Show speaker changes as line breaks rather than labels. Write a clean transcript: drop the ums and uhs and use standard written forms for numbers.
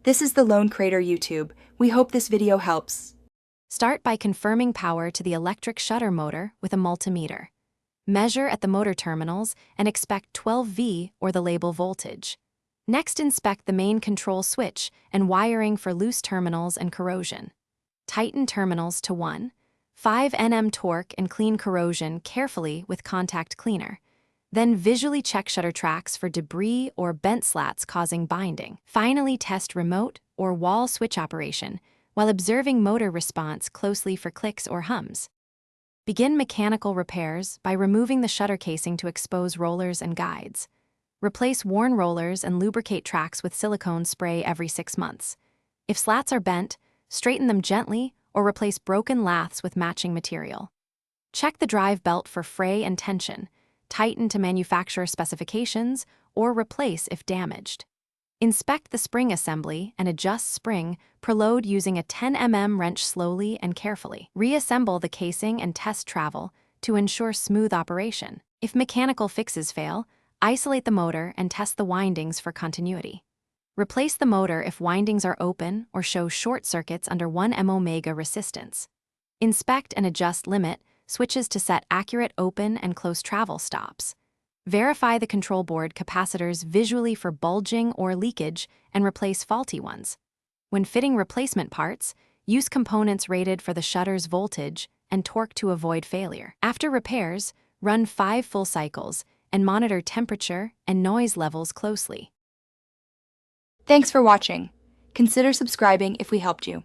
This is the Lone Crater YouTube. We hope this video helps.
Start by confirming power to the electric shutter motor with a multimeter. Measure at the motor terminals and expect 12V or the label voltage. Next, inspect the main control switch and wiring for loose terminals and corrosion. Tighten terminals to 1, 5 Nm torque and clean corrosion carefully with contact cleaner. Then visually check shutter tracks for debris or bent slats causing binding. Finally, test remote or wall switch operation while observing motor response closely for clicks or hums. Begin mechanical repairs by removing the shutter casing to expose rollers and guides. Replace worn rollers and lubricate tracks with silicone spray every 6 months. If slats are bent, straighten them gently or replace broken laths with matching material. Check the drive belt for fray and tension. Tighten to manufacturer specifications or replace if damaged. Inspect the spring assembly and adjust spring per load using a 10 mm wrench slowly and carefully. Reassemble the casing and test travel to ensure smooth operation. If mechanical fixes fail, isolate the motor and test the windings for continuity. Replace the motor if windings are open or show short circuits under 1 mΩ resistance. Inspect and adjust limit switches to set accurate open and close travel stops. Verify the control board capacitors visually for bulging or leakage and replace faulty ones. When fitting replacement parts, use components rated for the shutter's voltage and torque to avoid failure. After repairs, run 5 full cycles and monitor temperature and noise levels closely.
Thanks for watching. Consider subscribing if we helped you.